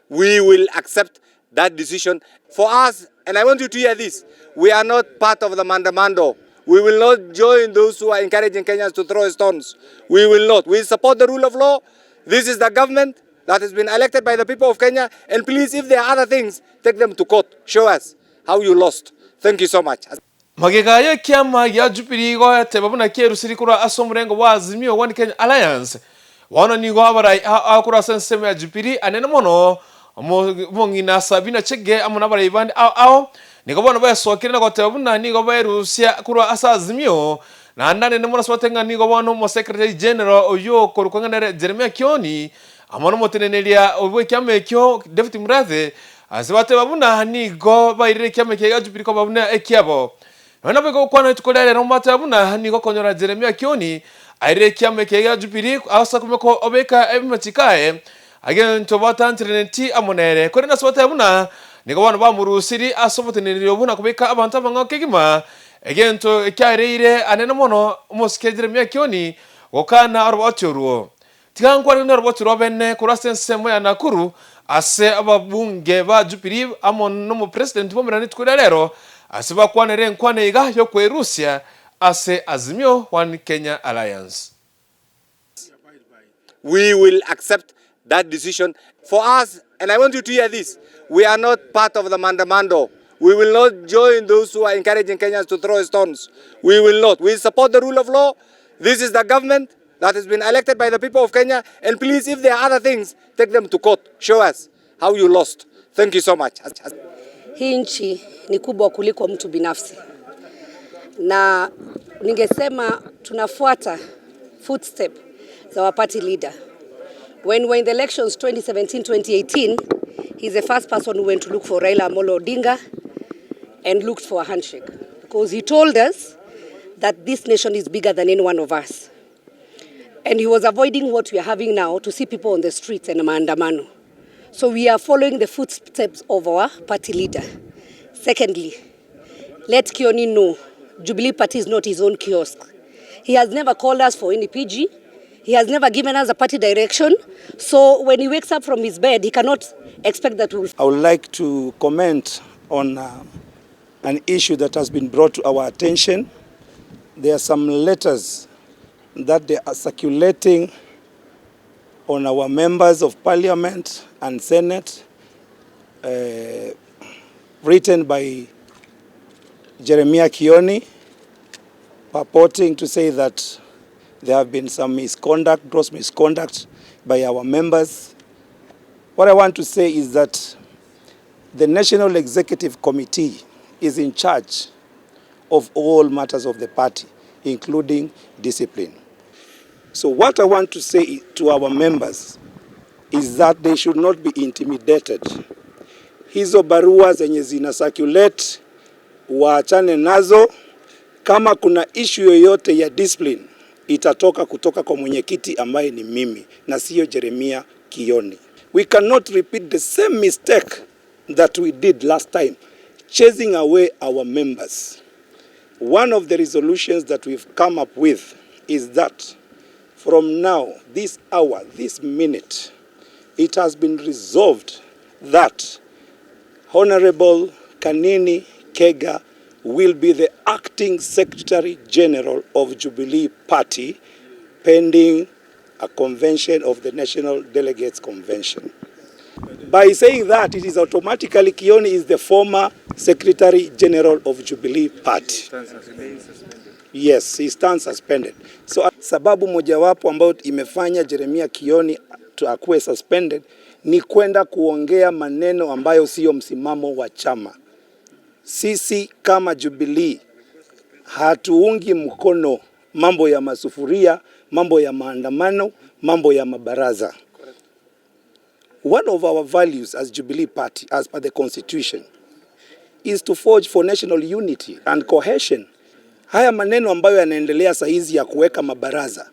We will accept that decision. For us, and I want you to hear this, we are not part of the mandamando. We will not join those who are encouraging Kenyans to throw stones. We will not. We support the rule of law. This is the government that has been elected by the people of Kenya. And please, if there are other things, take them to court. Show us how you lost. Thank you so much. Magegaya kiama ya Jubilee go tebabuna keru sirikura asomrengo wa Azimio One Kenya Alliance wana ni go abarai akura senseme ya Jubilee anene mono mongina Sabina Chege amuna barai bandi niko bona bayasokira go tebabuna ni go bayrusia kura asa Azimio na andane ne mona sotenga ni go bono mo secretary general oyo korukwangana Jeremia Kioni amono motenenelia obwe kiama ekyo Deputy Mrathe asibate babuna ni go bayire kiama ya Jubilee ko babuna ekiabo Wana bego kwana tukolele no matabuna ni gokonyora Jeremia Kioni aire kiame kega Jubilee asa kumeko obeka emachikae again to batantrenti amonere korena sotabuna ni gobana bamurusiri asobotenere obuna kubeka abantu abanga kegima again to kyareire anene mono moske Jeremia Kioni gokana arbochuruo tikangwa ni arbochuruo benne kurasense moya Nakuru ase ababunge ba Jubilee amono mo president bomera tukolelero asiba kwanere nkwane iga yo kwerusia ase Azimio One Kenya Alliance. We will accept that decision. For us, and I want you to hear this, we are not part of the mandamando. We will not join those who are encouraging Kenyans to throw stones. We will not. We support the rule of law. This is the government that has been elected by the people of Kenya. And please, if there are other things, take them to court. Show us how you lost. Thank you so much. Hii nchi ni kubwa kuliko mtu binafsi. Na ningesema tunafuata footstep za our party leader. When we're in the elections 2017-2018, he's the first person who went to look for Raila Amolo Odinga and looked for a handshake. Because he told us that this nation is bigger than any one of us. And he was avoiding what we are having now, to see people on the streets and maandamano. So we are following the footsteps of our party leader. Secondly, let Kioni know Jubilee Party is not his own kiosk. He has never called us for any PG. He has never given us a party direction. So when he wakes up from his bed, he cannot expect that we'll... I would like to comment on an issue that has been brought to our attention. There are some letters that they are circulating on our members of Parliament and Senate, written by Jeremia Kioni, purporting to say that there have been some misconduct, gross misconduct by our members. What I want to say is that the National Executive Committee is in charge of all matters of the party, including discipline. So what I want to say to our members is that they should not be intimidated. Hizo barua zenye zina circulate waachane nazo. Kama kuna issue yoyote ya discipline itatoka kutoka kwa mwenyekiti ambaye ni mimi na sio Jeremia Kioni. We cannot repeat the same mistake that we did last time, chasing away our members. One of the resolutions that we've come up with is that from now, this hour, this minute, it has been resolved that Honorable Kanini Kega will be the acting Secretary General of Jubilee Party pending a convention of the National Delegates Convention. By saying that, it is automatically Kioni is the former Secretary General of Jubilee Party. Yes, he stands suspended. So sababu mojawapo ambayo imefanya Jeremia Kioni akuwe suspended ni kwenda kuongea maneno ambayo sio msimamo wa chama. Sisi kama Jubilee hatuungi mkono mambo ya masufuria, mambo ya maandamano, mambo ya mabaraza. One of our values as Jubilee Party, as per the Constitution, is to forge for national unity and cohesion. Haya maneno ambayo yanaendelea saa hizi ya kuweka mabaraza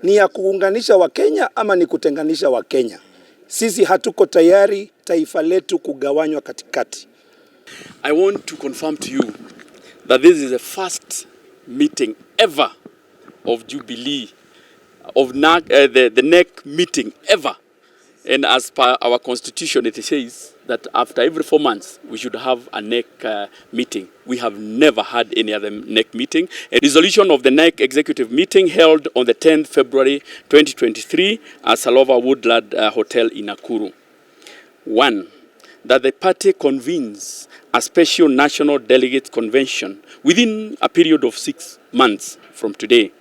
ni ya kuunganisha Wakenya ama ni kutenganisha Wakenya? Sisi hatuko tayari taifa letu kugawanywa katikati. I want to confirm to you that this is the first meeting ever of Jubilee, of the NEC meeting ever And as per our constitution, it says that after every 4 months, we should have a NEC meeting. We have never had any other NEC meeting. A resolution of the NEC executive meeting held on the 10th February 2023 at Salova Woodland Hotel in Nakuru. 1, that the party convenes a special national delegate convention within a period of 6 months from today.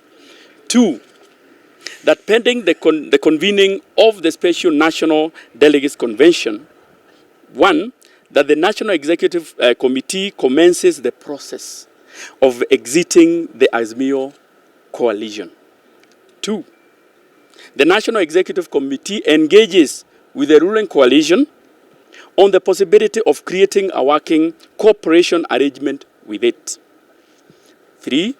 2, that pending the convening of the special national delegates convention, 1, that the National Executive Committee commences the process of exiting the Azimio coalition. 2, the National Executive Committee engages with the ruling coalition on the possibility of creating a working cooperation arrangement with it. 3,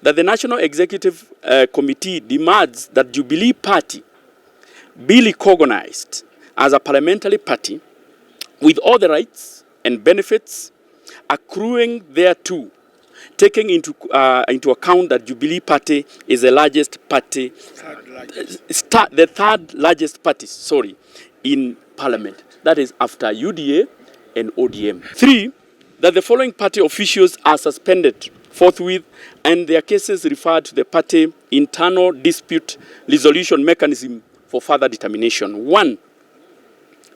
that the National Executive Committee demands that Jubilee Party be recognized as a parliamentary party with all the rights and benefits accruing thereto, taking into account that Jubilee Party is the largest party, the third largest party, in Parliament. That is after UDA and ODM. 3, that the following party officials are suspended forthwith and their cases referred to the party internal dispute resolution mechanism for further determination. 1,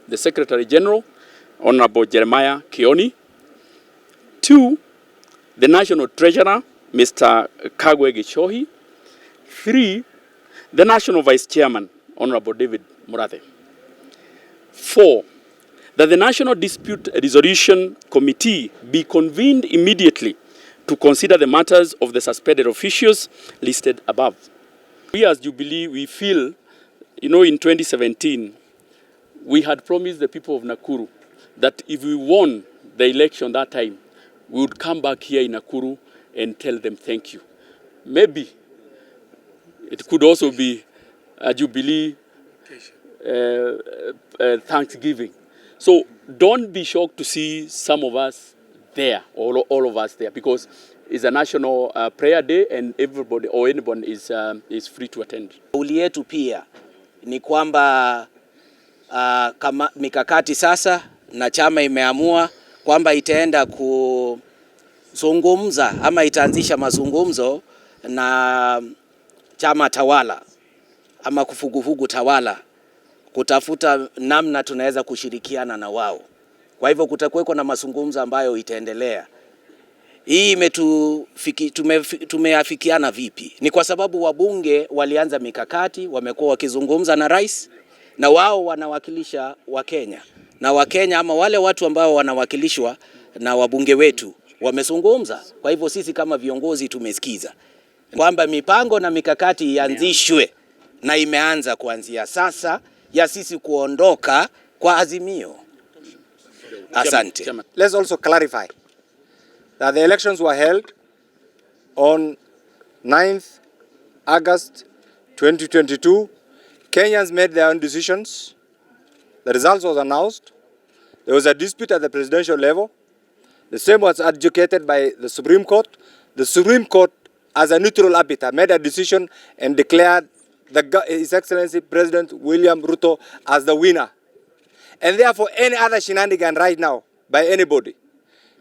the Secretary General, Honorable Jeremiah Kioni. 2, the National Treasurer, Mr. Kagwe Gichohi. 3, the National Vice Chairman, Honorable David Murathe. 4, that the National Dispute Resolution Committee be convened immediately to consider the matters of the suspended officials listed above. We as Jubilee, we feel, in 2017, we had promised the people of Nakuru that if we won the election that time, we would come back here in Nakuru and tell them thank you. Maybe it could also be a Jubilee Thanksgiving. So don't be shocked to see some of us there, all of us there, because it's a national prayer day and everybody or anyone is free to attend. Kauli yetu pia ni kwamba kama mikakati sasa na chama imeamua kwamba itaenda kuzungumza ama itaanzisha mazungumzo na chama tawala ama kufugufugu tawala kutafuta namna tunaweza kushirikiana na wao. Kwa hivyo kutakuweko na mazungumzo ambayo itaendelea. Hii tumeafikiana vipi? Ni kwa sababu wabunge walianza mikakati, wamekuwa wakizungumza na rais na wao wanawakilisha Wakenya. Na Wakenya ama wale watu ambao wanawakilishwa na wabunge wetu wamezungumza. Kwa hivyo sisi kama viongozi tumesikiza kwamba mipango na mikakati ianzishwe na imeanza kuanzia sasa ya sisi kuondoka kwa Azimio. Asante. Let's also clarify that the elections were held on 9th August 2022. Kenyans made their own decisions. The results was announced. There was a dispute at the presidential level. The same was adjudicated by the Supreme Court. The Supreme Court, as a neutral arbiter, made a decision and declared His Excellency President William Ruto as the winner. And therefore, any other shenanigan right now by anybody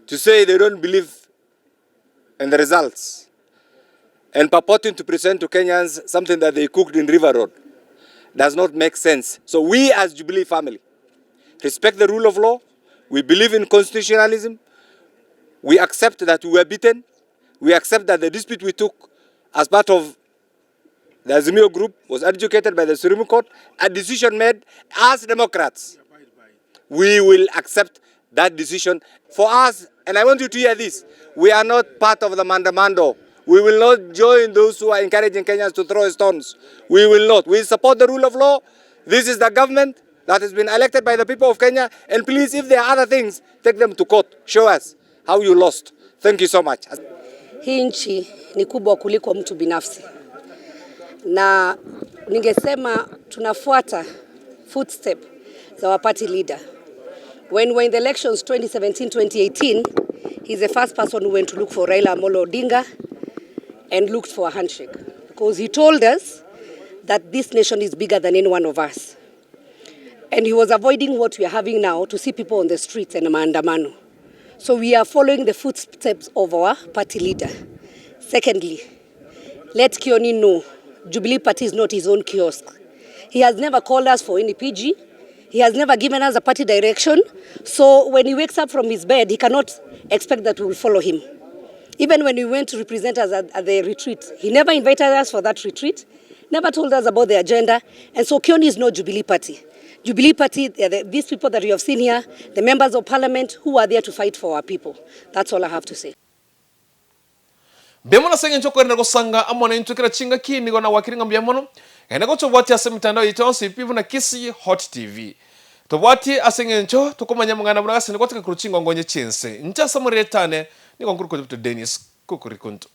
to say they don't believe in the results and purporting to present to Kenyans something that they cooked in River Road does not make sense. So we as Jubilee family respect the rule of law. We believe in constitutionalism. We accept that we were beaten. We accept that the dispute we took as part of the Azimio group was adjudicated by the Supreme Court, a decision made as Democrats. We will accept that decision. For us, and I want you to hear this, we are not part of the mandamando. We will not join those who are encouraging Kenyans to throw stones. We will not. We support the rule of law. This is the government that has been elected by the people of Kenya. And please, if there are other things, take them to court. Show us how you lost. Thank you so much. Hii nchi ni kubwa kuliko mtu binafsi. Na ningesema tunafuata footstep za our party leader. When we're in the elections 2017-2018, he's the first person who went to look for Raila Amolo Odinga and looked for a handshake. Because he told us that this nation is bigger than any one of us. And he was avoiding what we are having now, to see people on the streets and maandamano. So we are following the footsteps of our party leader. Secondly, let Kioni know Jubilee Party is not his own kiosk. He has never called us for any PG. He has never given us a party direction. So when he wakes up from his bed, he cannot expect that we will follow him. Even when we went to represent us at the retreat, he never invited us for that retreat, never told us about the agenda. And so Kioni is not Jubilee Party. Jubilee Party, these people that you have seen here, the members of parliament who are there to fight for our people. That's all I have to say. Bemona sengi nchoko enda gusanga amona intukira chinga kini gona wakiringa mbiamono. Enda gocho bwati ase mitandao yitonsi pivu na Kisi Hot TV. To bwati asengi ncho tukumanya mungana muna gasi nikotika kuruchinga ngonye chinse. Ncha samuretane ni konkuru kujibutu Dennis Kukurikuntu.